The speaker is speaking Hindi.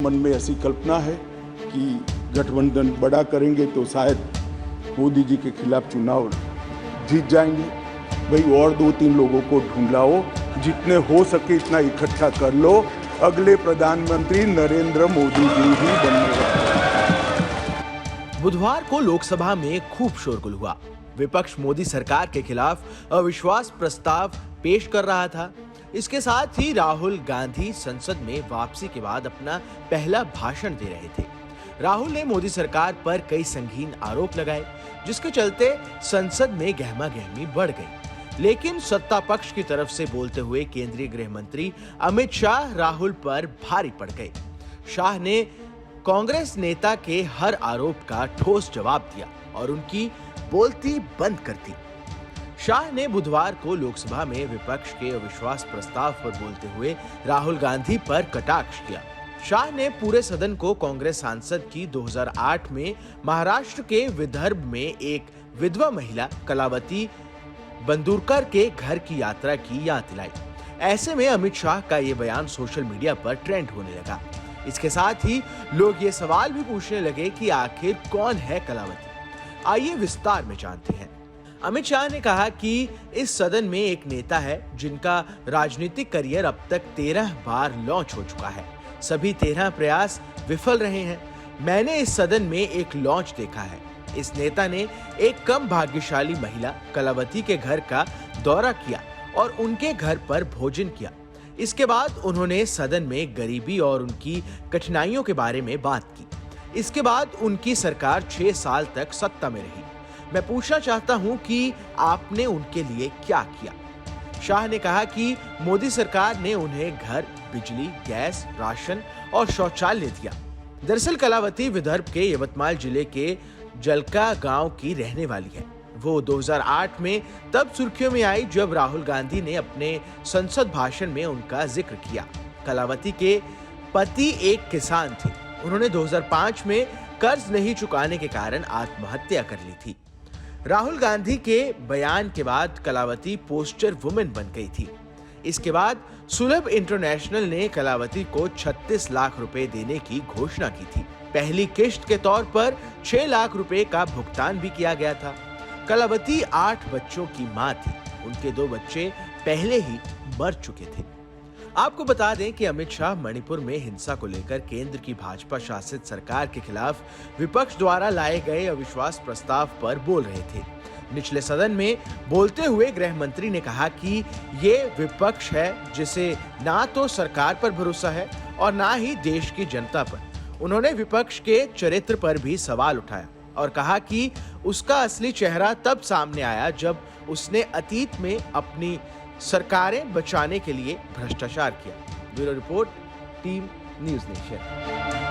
मन में ऐसी कल्पना है कि गठबंधन बड़ा करेंगे तो शायद मोदी जी के खिलाफ चुनाव जीत जाएंगे। भाई और 2-3 लोगों को ढूंढ लाओ, जितने हो सके इतना इकट्ठा कर लो, अगले प्रधानमंत्री नरेंद्र मोदी जी ही बनने वाले। बुधवार को लोकसभा में खूब शोरगुल हुआ। विपक्ष मोदी सरकार के खिलाफ अविश्वास प्रस्ताव पेश कर रहा था। इसके साथ ही राहुल गांधी संसद में वापसी के बाद अपना पहला भाषण दे रहे थे। राहुल ने मोदी सरकार पर कई संगीन आरोप लगाए, जिसके चलते संसद में गहमागहमी बढ़ गई। लेकिन सत्ता पक्ष की तरफ से बोलते हुए केंद्रीय गृह मंत्री अमित शाह राहुल पर भारी पड़ गए। शाह ने कांग्रेस नेता के हर आरोप का ठोस जवाब दिया और उनकी बोलती बंद कर दी। शाह ने बुधवार को लोकसभा में विपक्ष के अविश्वास प्रस्ताव पर बोलते हुए राहुल गांधी पर कटाक्ष किया। शाह ने पूरे सदन को कांग्रेस सांसद की 2008 में महाराष्ट्र के विदर्भ में एक विधवा महिला कलावती बंदूरकर के घर की यात्रा की याद दिलाई। ऐसे में अमित शाह का ये बयान सोशल मीडिया पर ट्रेंड होने लगा। इसके साथ ही लोग ये सवाल भी पूछने लगे कि आखिर कौन है कलावती। आइए विस्तार में जानते हैं। अमित शाह ने कहा कि इस सदन में एक नेता है जिनका राजनीतिक करियर अब तक 13 बार लॉन्च हो चुका है। सभी 13 प्रयास विफल रहे हैं। मैंने इस सदन में एक लॉन्च देखा है। इस नेता ने एक कम भाग्यशाली महिला कलावती के घर का दौरा किया और उनके घर पर भोजन किया। इसके बाद उन्होंने सदन में गरीबी और उनकी कठिनाइयों के बारे में बात की। इसके बाद उनकी सरकार 6 साल तक सत्ता में रही। मैं पूछना चाहता हूं कि आपने उनके लिए क्या किया। शाह ने कहा कि मोदी सरकार ने उन्हें घर, बिजली, गैस, राशन और शौचालय दिया। दरअसल कलावती विदर्भ के यवतमाल जिले के जलका गांव की रहने वाली है। वो 2008 में तब सुर्खियों में आई जब राहुल गांधी ने अपने संसद भाषण में उनका जिक्र किया। कलावती के पति एक किसान थे। उन्होंने 2005 में कर्ज नहीं चुकाने के कारण आत्महत्या कर ली थी। राहुल गांधी के बयान के बाद कलावती पोस्टर वुमेन बन गई थी। इसके बाद सुलभ इंटरनेशनल ने कलावती को 36 लाख रुपए देने की घोषणा की थी। पहली किश्त के तौर पर 6 लाख रुपए का भुगतान भी किया गया था। कलावती 8 बच्चों की मां थी। उनके 2 बच्चे पहले ही मर चुके थे। आपको बता दें कि अमित शाह मणिपुर में हिंसा को लेकर केंद्र की भाजपा शासित सरकार के खिलाफ विपक्ष द्वारा लाए गए अविश्वास प्रस्ताव पर बोल रहे थे। निचले सदन में बोलते हुए गृह मंत्री ने कहा कि ये विपक्ष है जिसे ना तो सरकार पर भरोसा है और ना ही देश की जनता पर। उन्होंने विपक्ष के चरित्र पर भी सवाल उठाया और कहा कि उसका असली चेहरा तब सामने आया जब उसने अतीत में अपनी सरकारें बचाने के लिए भ्रष्टाचार किया। Bureau report, team news nation.